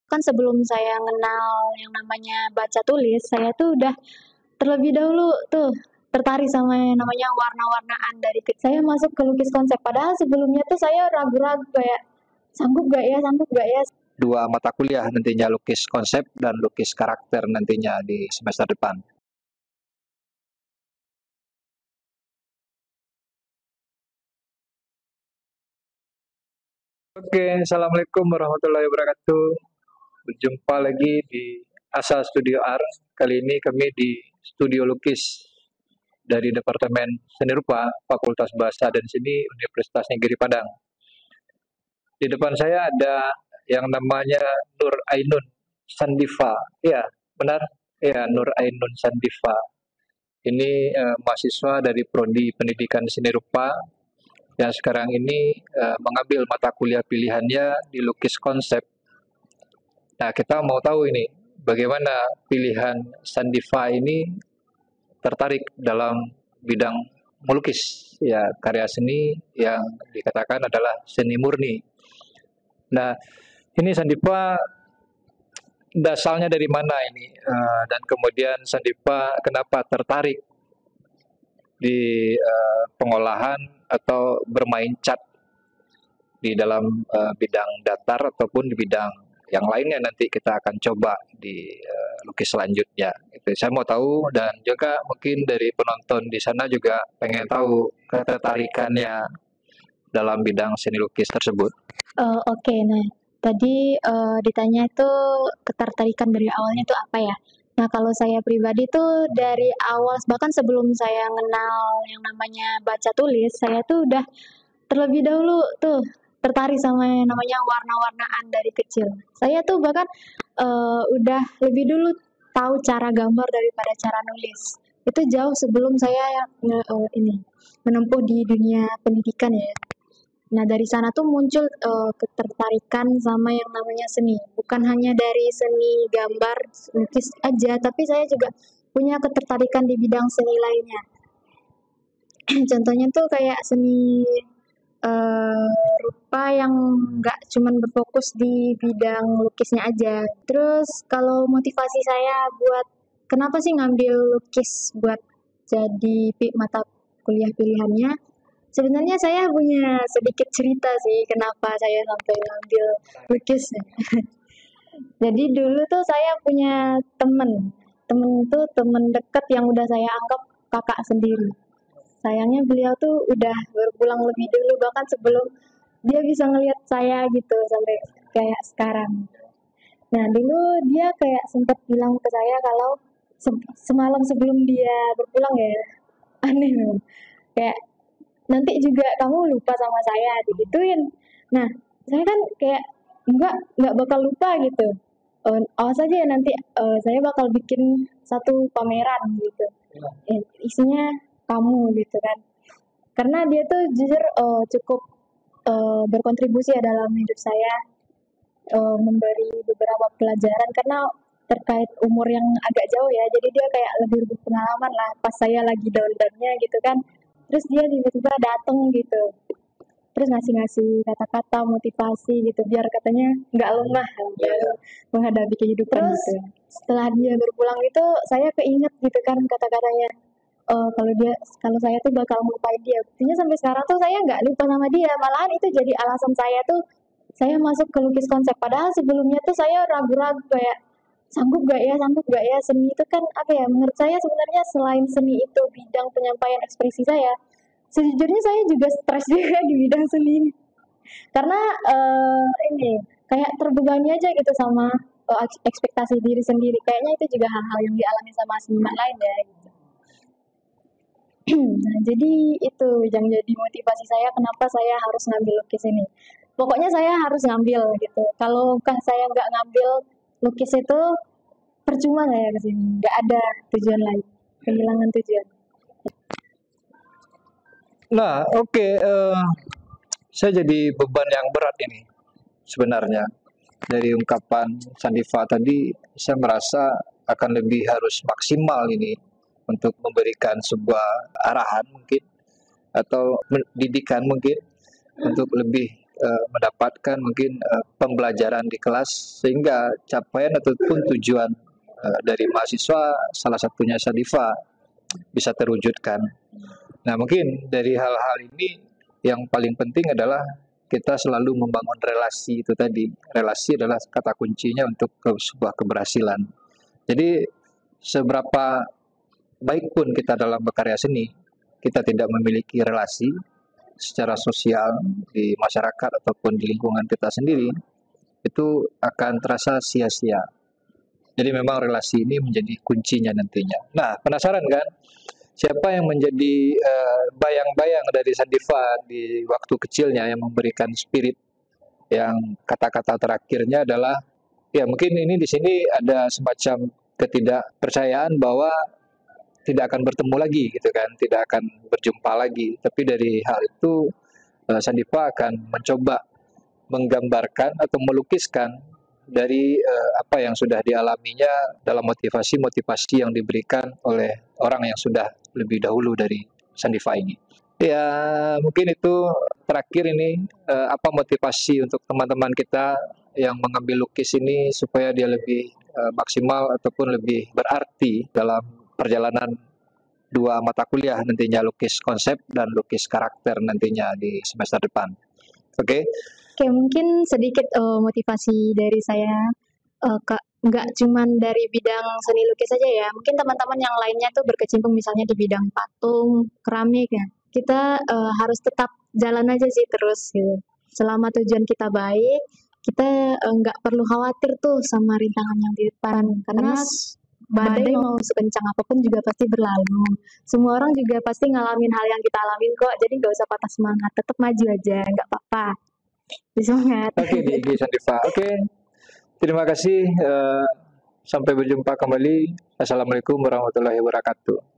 Kan sebelum saya kenal yang namanya baca tulis, saya tuh udah terlebih dahulu tuh tertarik sama yang namanya warna-warnaan dari saya masuk ke lukis konsep. Padahal sebelumnya tuh saya ragu-ragu kayak sanggup gak ya. Dua mata kuliah nantinya, lukis konsep dan lukis karakter nantinya di semester depan. Oke, Assalamualaikum warahmatullahi wabarakatuh. Berjumpa lagi di Asa Studio Art. Kali ini kami di studio lukis dari Departemen Seni Rupa Fakultas Bahasa dan Seni Universitas Negeri Padang. Di depan saya ada yang namanya Nur Ainun Sandifa. Ya, benar? Ya, Nur Ainun Sandifa. Ini mahasiswa dari Prodi Pendidikan Seni Rupa yang sekarang ini mengambil mata kuliah pilihannya di lukis konsep. Nah, kita mau tahu ini bagaimana pilihan Sandifa ini tertarik dalam bidang melukis, ya, karya seni yang dikatakan adalah seni murni. Nah, ini Sandifa dasalnya dari mana ini? Dan kemudian Sandifa kenapa tertarik di pengolahan atau bermain cat di dalam bidang datar ataupun di bidang yang lainnya, nanti kita akan coba di lukis selanjutnya. Itu saya mau tahu, dan juga mungkin dari penonton di sana juga pengen tahu ketertarikannya dalam bidang seni lukis tersebut. Oke, nah tadi ditanya itu ketertarikan dari awalnya itu apa ya? Nah kalau saya pribadi tuh dari awal bahkan sebelum saya kenal yang namanya baca tulis, saya tuh udah terlebih dahulu tuh tertarik sama yang namanya warna-warnaan dari kecil. Saya tuh bahkan udah lebih dulu tahu cara gambar daripada cara nulis. Itu jauh sebelum saya menempuh di dunia pendidikan ya. Nah dari sana tuh muncul ketertarikan sama yang namanya seni. Bukan hanya dari seni gambar, lukis aja, tapi saya juga punya ketertarikan di bidang seni lainnya. Contohnya tuh kayak seni rupa yang nggak cuman berfokus di bidang lukisnya aja. Terus kalau motivasi saya buat kenapa sih ngambil lukis buat jadi mata kuliah pilihannya, sebenarnya saya punya sedikit cerita sih kenapa saya sampai ngambil lukis. Jadi dulu tuh saya punya temen itu temen deket yang udah saya anggap kakak sendiri. Sayangnya beliau tuh udah berpulang lebih dulu, bahkan sebelum dia bisa ngelihat saya gitu sampai kayak sekarang. Nah dulu dia kayak sempat bilang ke saya kalau semalam sebelum dia berpulang ya, aneh loh, kayak nanti juga kamu lupa sama saya digituin. Nah saya kan kayak nggak bakal lupa gitu. Awas aja ya nanti saya bakal bikin satu pameran gitu. Isinya kamu gitu kan. Karena dia tuh jujur cukup berkontribusi ya dalam hidup saya, memberi beberapa pelajaran karena terkait umur yang agak jauh ya. Jadi dia kayak lebih berpengalaman lah pas saya lagi down-downnya gitu kan. Terus dia tiba-tiba dateng gitu. Terus ngasih-ngasih kata-kata motivasi gitu biar katanya nggak lemah menghadapi kehidupan. Terus gitu. Setelah dia berpulang itu saya keinget gitu kan kata-katanya. Kalau saya tuh bakal melupain dia. Buktinya sampai sekarang tuh saya nggak lupa sama dia. Malahan itu jadi alasan saya tuh saya masuk ke lukis konsep. Padahal sebelumnya tuh saya ragu-ragu kayak sanggup gak ya seni itu kan apa ya, menurut saya sebenarnya selain seni itu bidang penyampaian ekspresi saya, sejujurnya saya juga stres juga di bidang seni ini karena ini kayak terbebani aja gitu sama ekspektasi diri sendiri. Kayaknya itu juga hal-hal yang dialami sama seniman lain ya gitu. Nah, jadi itu yang jadi motivasi saya kenapa saya harus ngambil lukis ini. Pokoknya saya harus ngambil gitu. Kalau saya nggak ngambil lukis itu percuma saya kesini. Nggak ada tujuan lain. Kehilangan tujuan. Nah, oke, saya jadi beban yang berat ini sebenarnya. Dari ungkapan Sandifa tadi, saya merasa akan lebih harus maksimal ini untuk memberikan sebuah arahan mungkin, atau didikan mungkin, untuk lebih mendapatkan mungkin pembelajaran di kelas sehingga capaian ataupun tujuan dari mahasiswa salah satunya Sadifa bisa terwujudkan. Nah, mungkin dari hal-hal ini yang paling penting adalah kita selalu membangun relasi itu tadi. Relasi adalah kata kuncinya untuk sebuah keberhasilan. Jadi seberapa baik pun kita dalam berkarya seni, kita tidak memiliki relasi secara sosial di masyarakat ataupun di lingkungan kita sendiri, itu akan terasa sia-sia. Jadi memang relasi ini menjadi kuncinya nantinya. Nah, penasaran kan? Siapa yang menjadi bayang-bayang dari Sadifa di waktu kecilnya yang memberikan spirit yang kata-kata terakhirnya adalah ya mungkin ini di sini ada semacam ketidakpercayaan bahwa tidak akan bertemu lagi gitu kan, tidak akan berjumpa lagi. Tapi dari hal itu Sadifa akan mencoba menggambarkan atau melukiskan dari apa yang sudah dialaminya dalam motivasi-motivasi yang diberikan oleh orang yang sudah lebih dahulu dari Sadifa ini. Ya mungkin itu terakhir ini apa motivasi untuk teman-teman kita yang mengambil lukis ini supaya dia lebih maksimal ataupun lebih berarti dalam perjalanan 2 mata kuliah nantinya, lukis konsep dan lukis karakter nantinya di semester depan. Oke? Oke, mungkin sedikit motivasi dari saya, Kak, nggak cuman dari bidang seni lukis saja ya, mungkin teman-teman yang lainnya tuh berkecimpung misalnya di bidang patung, keramik ya. Kita harus tetap jalan aja sih terus gitu. Selama tujuan kita baik, kita nggak perlu khawatir tuh sama rintangan yang di depan, karena badai mau sekencang apapun juga pasti berlalu. Semua orang juga pasti ngalamin hal yang kita alamin kok, jadi nggak usah patah semangat, tetap maju aja, nggak apa-apa. Semangat. Oke, di Sadifa. Oke, terima kasih. Sampai berjumpa kembali. Assalamualaikum warahmatullahi wabarakatuh.